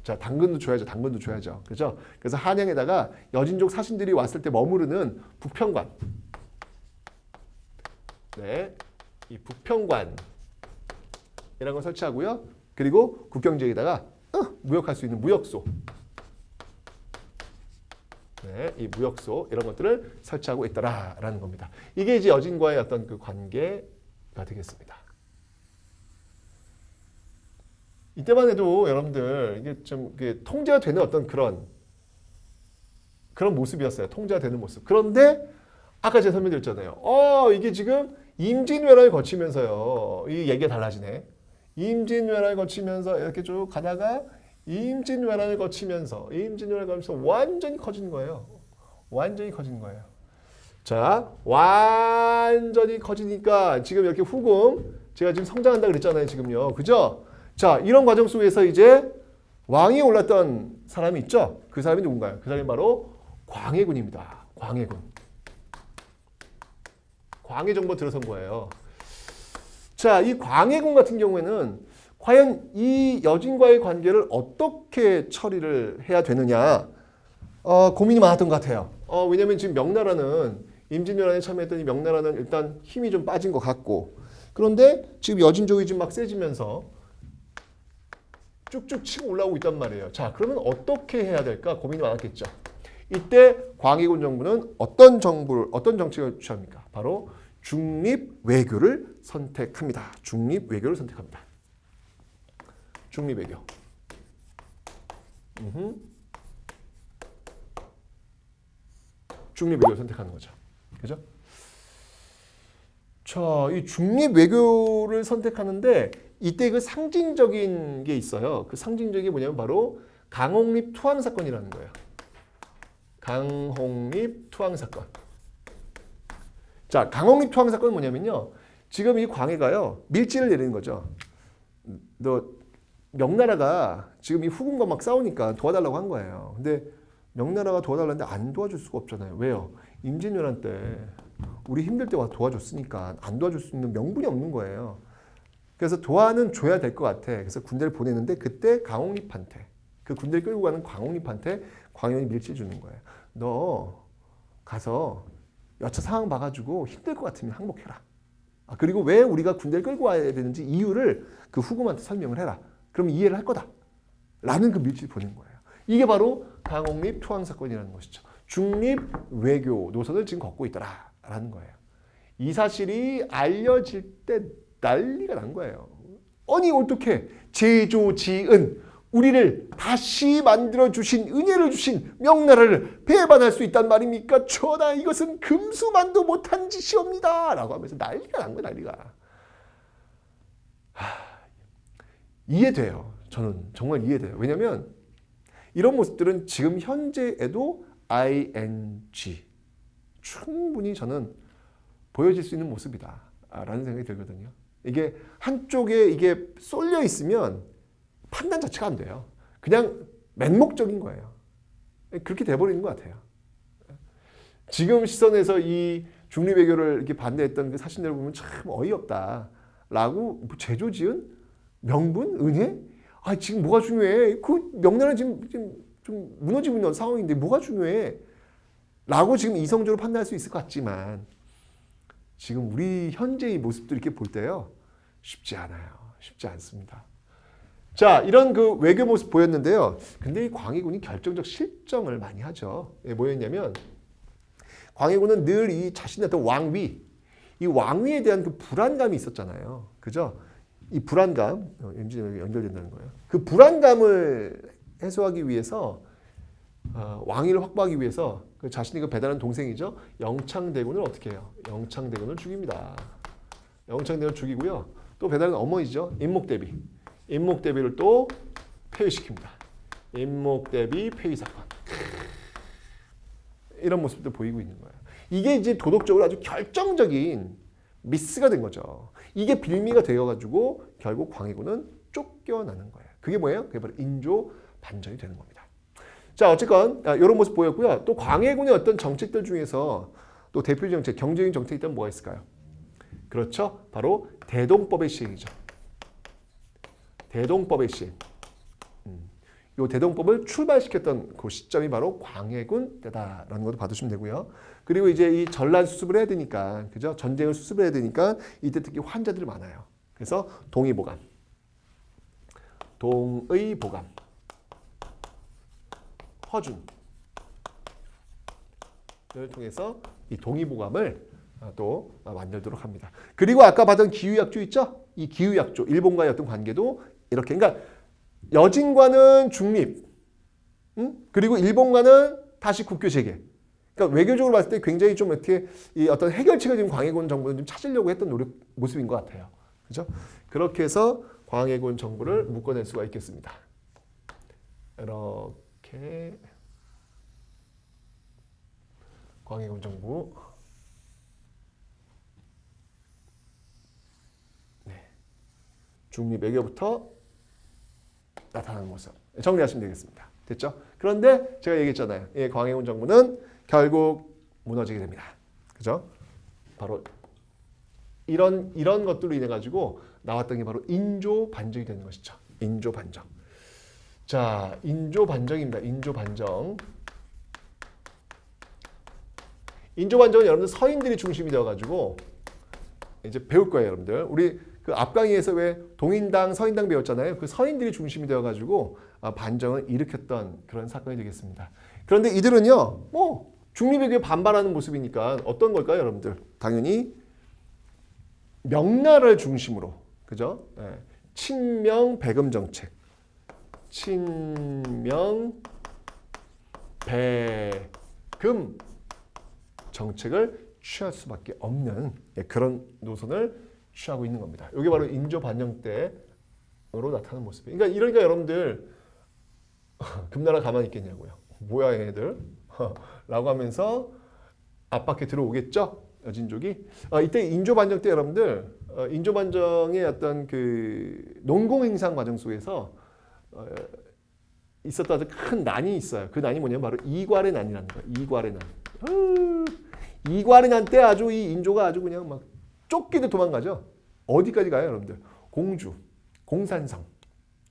자, 당근도 줘야죠. 그죠? 그래서 한양에다가 여진족 사신들이 왔을 때 머무르는 북평관. 네, 이 북평관이라는 걸 설치하고요. 그리고 국경지역에다가 무역할 수 있는 무역소. 네, 이 무역소 이런 것들을 설치하고 있더라라는 겁니다. 이게 이제 여진과의 어떤 그 관계가 되겠습니다. 이때만 해도 여러분들 이게 좀 통제가 되는 어떤 그런 모습이었어요. 통제가 되는 모습. 그런데 아까 제가 설명드렸잖아요. 이게 지금 임진왜란을 거치면서요. 이 얘기가 달라지네. 임진왜란을 거치면서 이렇게 쭉 가다가 임진왜란을 거치면서 완전히 커진 거예요. 완전히 커진 거예요. 자, 완전히 커지니까 지금 이렇게 후금, 제가 지금 성장한다 그랬잖아요. 지금요. 그죠? 자, 이런 과정 속에서 이제 왕이 올랐던 사람이 있죠. 그 사람이 누군가요? 그 사람이 바로 광해군입니다. 광해군. 광해정부 들어선 거예요. 자, 이 광해군 같은 경우에는 과연 이 여진과의 관계를 어떻게 처리를 해야 되느냐 고민이 많았던 것 같아요. 왜냐하면 지금 명나라는 임진왜란에 참여했던 이 명나라는 일단 힘이 좀 빠진 것 같고, 그런데 지금 여진족이 지금 막 세지면서 쭉쭉 치고 올라오고 있단 말이에요. 자, 그러면 어떻게 해야 될까 고민이 많았겠죠. 이때 광해군 정부는 어떤 정책을 취합니까? 바로 중립외교를 선택합니다. 중립외교를 선택합니다. 중립외교. 중립외교를 선택하는 거죠. 그죠? 자, 이 중립외교를 선택하는데 이때 그 상징적인 게 있어요. 그 상징적인 게 뭐냐면 바로 강홍립 투항 사건이라는 거예요. 강홍립 투항 사건. 자, 강홍립 투항 사건은 뭐냐면요. 지금 이 광해가요. 밀지를 내리는 거죠. 명나라가 지금 이 후금과 막 싸우니까 도와달라고 한 거예요. 근데 명나라가 도와달라는데 안 도와줄 수가 없잖아요. 왜요? 임진왜란 때 우리 힘들 때 와서 도와줬으니까 안 도와줄 수 있는 명분이 없는 거예요. 그래서 도와는 줘야 될 것 같아. 그래서 군대를 보내는데 그때 강홍립한테, 그 군대를 끌고 가는 강홍립한테 광해군이 밀치를 주는 거예요. 너 가서 여차 상황 봐가지고 힘들 것 같으면 항복해라. 그리고 왜 우리가 군대를 끌고 와야 되는지 이유를 그 후금한테 설명을 해라. 그럼 이해를 할 거다. 라는 그 밀치를 보낸 거예요. 이게 바로 강홍립 투항 사건이라는 것이죠. 중립 외교 노선을 지금 걷고 있더라라는 거예요. 이 사실이 알려질 때 난리가 난 거예요. 아니 어떻게 제조지은 우리를 다시 만들어주신 은혜를 주신 명나라를 배반할 수 있단 말입니까? 전하, 이것은 금수만도 못한 짓이옵니다. 라고 하면서 난리가 난 거예요. 난리가. 이해돼요. 저는 정말 이해돼요. 왜냐하면 이런 모습들은 지금 현재에도 ing 충분히 저는 보여질 수 있는 모습이다 라는 생각이 들거든요. 이게 한쪽에 이게 쏠려 있으면 판단 자체가 안 돼요. 그냥 맹목적인 거예요. 그렇게 돼버리는 것 같아요. 지금 시선에서 이 중립외교를 이렇게 반대했던 그 사신들을 보면 참 어이없다라고 뭐 제조지은 명분, 은혜? 아 지금 뭐가 중요해? 그 명나라 지금 좀 무너지고 있는 상황인데 뭐가 중요해? 라고 지금 이성적으로 판단할 수 있을 것 같지만 지금 우리 현재의 모습들 이렇게 볼 때요 쉽지 않아요. 쉽지 않습니다. 자, 이런 그 외교 모습 보였는데요. 근데 이 광해군이 결정적 실정을 많이 하죠. 뭐였냐면 광해군은 늘 이 자신의 어떤 왕위, 이 왕위에 대한 그 불안감이 있었잖아요. 그죠? 이 불안감, 연결된다는 거예요. 그 불안감을 해소하기 위해서 왕위를 확보하기 위해서 그 자신이 그 배달한 동생이죠. 영창대군을 어떻게 해요? 영창대군을 죽입니다. 영창대군을 죽이고요. 또 배달한 어머니죠. 임목대비. 임목대비를 또 폐위시킵니다. 임목대비 폐위 사건. 이런 모습도 보이고 있는 거예요. 이게 이제 도덕적으로 아주 결정적인 미스가 된 거죠. 이게 빌미가 되어가지고 결국 광해군은 쫓겨나는 거예요. 그게 뭐예요? 그게 바로 인조 반정이 되는 겁니다. 자, 어쨌건 이런 모습 보였고요. 또 광해군의 어떤 정책들 중에서 또 대표 정책, 경제적인 정책이 있다면 뭐가 있을까요? 그렇죠. 바로 대동법의 시행이죠. 대동법의 시행. 이 대동법을 출발시켰던 그 시점이 바로 광해군 때다라는 것도 받으시면 되고요. 그리고 이제 이 전란 수습을 해야 되니까, 그죠? 전쟁을 수습을 해야 되니까 이때 특히 환자들이 많아요. 그래서 동의보감, 동의보감, 허준을 통해서 이 동의보감을 또 만들도록 합니다. 그리고 아까 받은 기후약조 있죠? 이 기후약조, 일본과의 어떤 관계도 이렇게, 그러니까 여진과는 중립, 그리고 일본과는 다시 국교 재개. 그러니까 외교적으로 봤을 때 굉장히 좀 이렇게 이 어떤 해결책을 지금 광해군 정부는 좀 찾으려고 했던 노력 모습인 것 같아요. 그죠? 그렇게 해서 광해군 정부를 묶어낼 수가 있겠습니다. 이렇게 광해군 정부. 네. 중립 외교부터 나타나는 모습. 정리하시면 되겠습니다. 됐죠? 그런데 제가 얘기했잖아요. 예, 광해군 정부는 결국 무너지게 됩니다. 그죠? 바로 이런 것들로 인해 가지고 나왔던 게 바로 인조 반정이 되는 것이죠. 인조 반정. 자, 인조 반정입니다. 인조 반정. 인조 반정은 여러분들 서인들이 중심이 되어 가지고 이제 배울 거예요, 여러분들. 우리 그 앞강의에서 왜 동인당, 서인당 배웠잖아요. 그 서인들이 중심이 되어가지고 반정을 일으켰던 그런 사건이 되겠습니다. 그런데 이들은요, 뭐 중립에게 반발하는 모습이니까 어떤 걸까요, 여러분들? 당연히 명나라를 중심으로, 그죠? 네. 친명 배금 정책, 친명 배금 정책을 취할 수밖에 없는 그런 노선을 취하고 있는 겁니다. 이게 바로 인조 반정 때로 나타나는 모습이에요. 그러니까 여러분들 금나라 가만히 있겠냐고요. 뭐야 얘네들? 라고 하면서 압박해 들어오겠죠. 여진족이. 이때 인조 반정 때 여러분들 인조 반정의 어떤 그 농공행상 과정 속에서 있었던 아주 큰 난이 있어요. 그 난이 뭐냐면 바로 이괄의 난이라는 거예요. 이괄의 난. 이괄의 난 때 아주 이 인조가 아주 그냥 막 쫓기듯 도망가죠. 어디까지 가요, 여러분들? 공주, 공산성.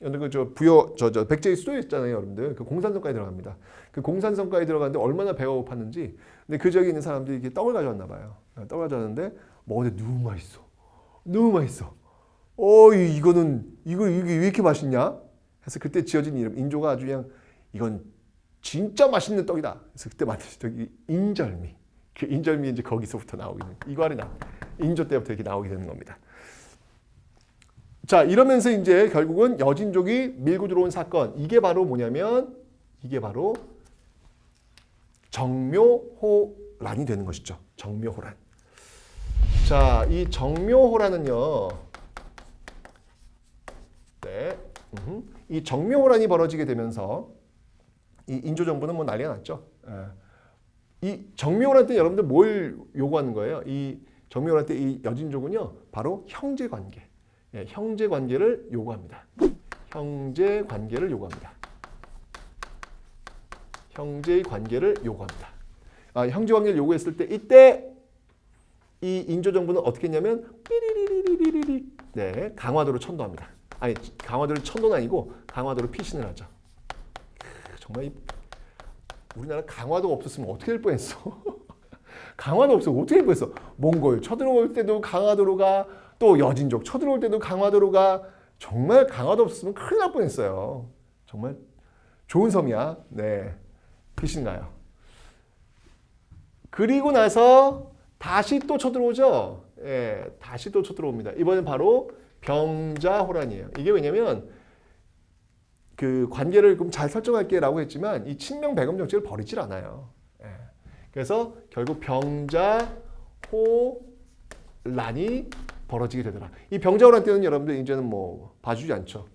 여러분들 그 부여 백제의 수도였잖아요, 여러분들. 그 공산성까지 들어갑니다. 그 공산성까지 들어갔는데 얼마나 배가 고팠는지. 근데 그 지역에 있는 사람들이 이렇게 떡을 가져왔나 봐요. 떡을 가져왔는데 먹었는데 너무 맛있어. 너무 맛있어. 이게 왜 이렇게 맛있냐? 그래서 그때 지어진 이름, 인조가 아주 그냥 이건 진짜 맛있는 떡이다. 그래서 그때 만드신 떡이 인절미. 그 인절미 이제 거기서부터 나오게 되는 이괄의 난. 인조 때부터 이렇게 나오게 되는 겁니다. 자, 이러면서 이제 결국은 여진족이 밀고 들어온 사건. 이게 바로 뭐냐면 이게 바로 정묘호란이 되는 것이죠. 정묘호란. 자, 이 정묘호란은요. 네. 이 정묘호란이 벌어지게 되면서 이 인조 정부는 뭐 난리가 났죠. 이 정묘호란 때 여러분들 뭘 요구하는 거예요? 이 정묘호란 때 이 여진족은요. 바로 형제관계. 형제관계를 요구합니다. 형제관계를 요구합니다. 형제의 관계를 요구합니다. 형제관계를 요구했을 때 이때 이 인조정부는 어떻게 했냐면 삐리리리리리리 네, 강화도로 천도합니다. 아니 강화도를 천도는 아니고 강화도로 피신을 하죠. 정말 우리나라 강화도 없었으면 어떻게 될 뻔했어. 강화도 없으면 어떻게 될 뻔했어. 몽골 쳐들어올 때도 강화도로 가, 또 여진족 쳐들어올 때도 강화도로 가. 정말 강화도 없었으면 큰일 날 뻔했어요. 정말 좋은 섬이야. 네, 피신 가요. 그리고 나서 다시 또 쳐들어오죠. 예, 다시 또 쳐들어옵니다. 이번엔 바로 병자호란이에요. 이게 왜냐면 그 관계를 좀 잘 설정할게라고 했지만 이 친명 배금 정책을 버리질 않아요. 예. 그래서 결국 병자호란이 벌어지게 되더라. 이 병자호란 때는 여러분들 이제는 뭐 봐주지 않죠.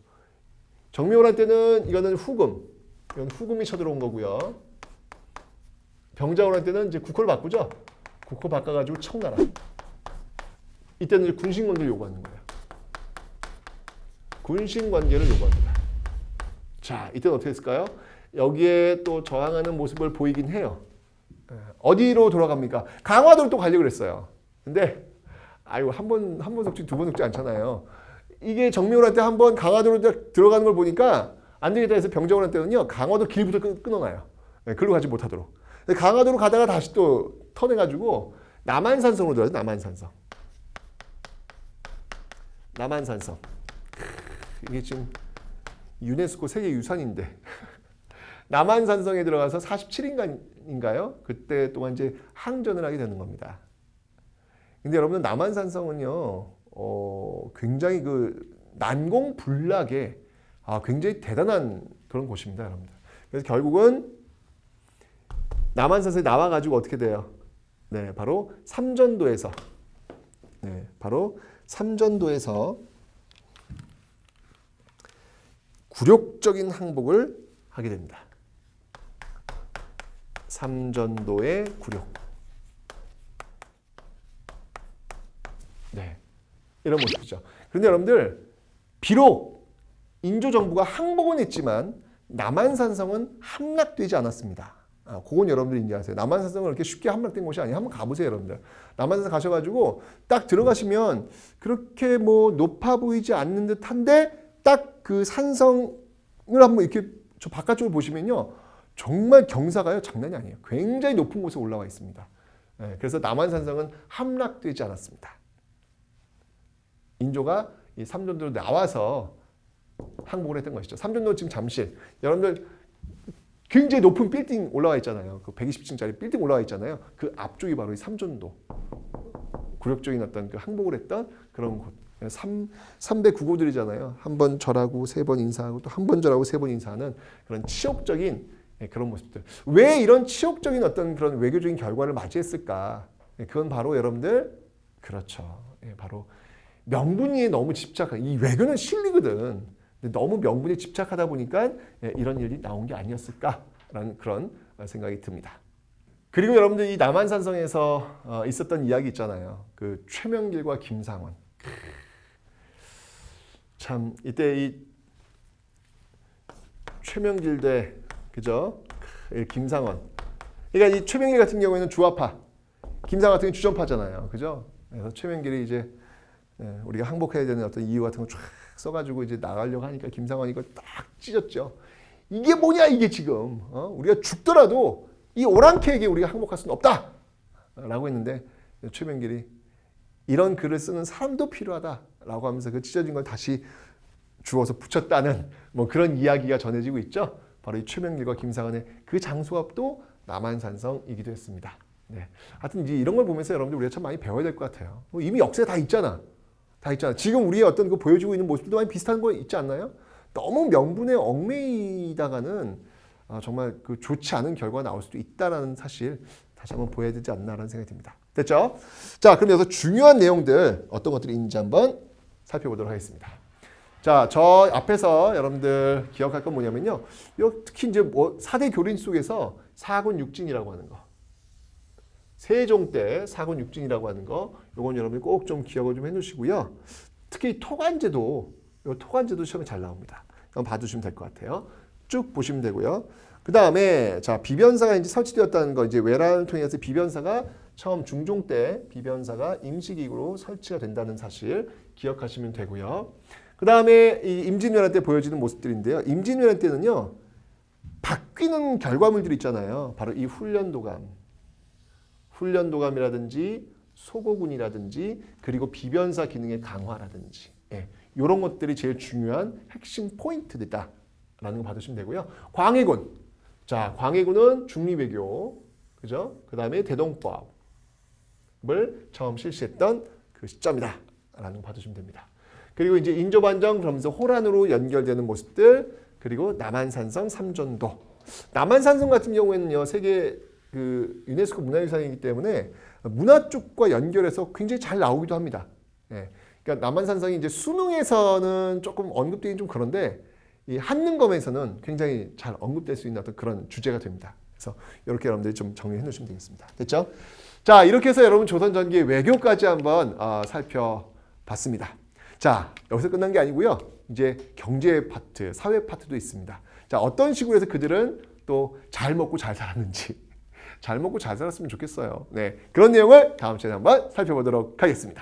정묘호란 때는 이거는 후금, 이건 후금이 쳐들어온 거고요. 병자호란 때는 이제 국호를 바꾸죠. 국호 바꿔가지고 청나라. 이때는 군신관계를 요구하는 거예요. 군신관계를 요구합니다. 자, 이때는 어떻게 했을까요? 여기에 또 저항하는 모습을 보이긴 해요. 어디로 돌아갑니까? 강화도로 또 가려고 그랬어요. 근데 아이고 한 번 속지 두 번 속지 않잖아요. 이게 정묘호란 때 한 번 강화도로 들어가는 걸 보니까 안 되겠다 해서 병자호란 때는요 강화도 길부터 끊어놔요. 글로 가지 못하도록. 강화도로 가다가 다시 또 턴해가지고 남한산성으로 들어가요. 남한산성. 남한산성. 이게 지금 유네스코 세계유산인데 남한산성에 들어가서 47일인가요? 그때 동안 이제 항전을 하게 되는 겁니다. 근데 여러분 남한산성은요 굉장히 그 난공불락의 굉장히 대단한 그런 곳입니다, 여러분들. 그래서 결국은 남한산성에 나와가지고 어떻게 돼요? 네, 바로 삼전도에서 굴욕적인 항복을 하게 됩니다. 삼전도의 굴욕. 네, 이런 모습이죠. 그런데 여러분들 비록 인조정부가 항복은 했지만 남한산성은 함락되지 않았습니다. 그건 여러분들이 인지하세요. 남한산성은 그렇게 쉽게 함락된 곳이 아니에요. 한번 가보세요, 여러분들. 남한산성 가셔가지고 딱 들어가시면 그렇게 뭐 높아 보이지 않는 듯한데 딱 그 산성을 한번 이렇게 저 바깥쪽을 보시면요, 정말 경사가요 장난이 아니에요. 굉장히 높은 곳에 올라와 있습니다. 그래서 남한산성은 함락되지 않았습니다. 인조가 이 삼전도로 나와서 항복을 했던 것이죠. 삼전도 지금 잠실. 여러분들 굉장히 높은 빌딩 올라와 있잖아요. 그 120층짜리 빌딩 올라와 있잖아요. 그 앞쪽이 바로 이 삼전도. 굴욕적인 어떤 그 항복을 했던 그런 곳. 3배 구고들이잖아요. 한 번 절하고 세 번 인사하고 또 한 번 절하고 세 번 인사하는 그런 치욕적인 그런 모습들. 왜 이런 치욕적인 어떤 그런 외교적인 결과를 맞이했을까? 그건 바로 여러분들 그렇죠. 바로 명분에 너무 집착한, 이 외교는 실리거든. 근데 너무 명분에 집착하다 보니까 이런 일이 나온 게 아니었을까라는 그런 생각이 듭니다. 그리고 여러분들 이 남한산성에서 있었던 이야기 있잖아요. 그 최명길과 김상원. 참 이때 이 최명길 대 그죠? 김상원. 그러니까 이 최명길 같은 경우에는 주화파, 김상원 같은 경우는 주전파잖아요. 그죠? 그래서 최명길이 이제 우리가 항복해야 되는 어떤 이유 같은 거 쫙 써가지고 이제 나가려고 하니까 김상원이 이걸 딱 찢었죠. 이게 뭐냐 이게 지금 우리가 죽더라도 이 오랑캐에게 우리가 항복할 수는 없다 라고 했는데 최명길이 이런 글을 쓰는 사람도 필요하다라고 하면서 그 찢어진 걸 다시 주워서 붙였다는 뭐 그런 이야기가 전해지고 있죠. 바로 이 최명길과 김상원의 그 장소가 또 남한산성이기도 했습니다. 네. 하여튼 이제 이런 걸 보면서 여러분들 우리가 참 많이 배워야 될 것 같아요. 이미 역사에 다 있잖아. 다 있잖아. 지금 우리의 어떤 그 보여주고 있는 모습도 많이 비슷한 거 있지 않나요? 너무 명분에 얽매이다가는 정말 그 좋지 않은 결과가 나올 수도 있다는 사실 다시 한번 보여야 되지 않나라는 생각이 듭니다. 됐죠? 자, 그럼 여기서 중요한 내용들 어떤 것들이 있는지 한번 살펴보도록 하겠습니다. 자, 저 앞에서 여러분들 기억할 건 뭐냐면요. 특히 이제 뭐 4대 교린 속에서 사군육진이라고 하는 거. 세종 때 사군육진이라고 하는 거. 요건 여러분들 꼭 좀 기억을 좀 해놓으시고요. 특히 토관제도, 요 토관제도 시험에 잘 나옵니다. 한번 봐주시면 될 것 같아요. 쭉 보시면 되고요. 그 다음에 자 비변사가 이제 설치되었다는 거 이제 외란을 통해서 비변사가 처음 중종 때 비변사가 임시기구로 설치가 된다는 사실 기억하시면 되고요. 그 다음에 이 임진왜란 때 보여지는 모습들인데요. 임진왜란 때는요. 바뀌는 결과물들이 있잖아요. 바로 이 훈련도감이라든지 소고군이라든지 그리고 비변사 기능의 강화라든지 이런 것들이 제일 중요한 핵심 포인트들이다라는 거 받으시면 되고요. 광해군. 자, 광해군은 중립외교, 그죠? 그 다음에 대동법을 처음 실시했던 그 시점이다라는 거 받으시면 됩니다. 그리고 이제 인조반정 그러면서 호란으로 연결되는 모습들 그리고 남한산성 삼전도. 남한산성 같은 경우에는요 세계 그 유네스코 문화유산이기 때문에 문화 쪽과 연결해서 굉장히 잘 나오기도 합니다. 그러니까 남한산성이 이제 수능에서는 조금 언급되긴 좀 그런데 이 한능검에서는 굉장히 잘 언급될 수 있는 어떤 그런 주제가 됩니다. 그래서 이렇게 여러분들이 좀 정리해 놓으시면 되겠습니다. 됐죠? 자, 이렇게 해서 여러분 조선 전기의 외교까지 한번 살펴봤습니다. 자, 여기서 끝난 게 아니고요. 이제 경제 파트, 사회 파트도 있습니다. 자, 어떤 식으로 해서 그들은 또 잘 먹고 잘 살았는지, 잘 먹고 잘 살았으면 좋겠어요. 네, 그런 내용을 다음 시간에 한번 살펴보도록 하겠습니다.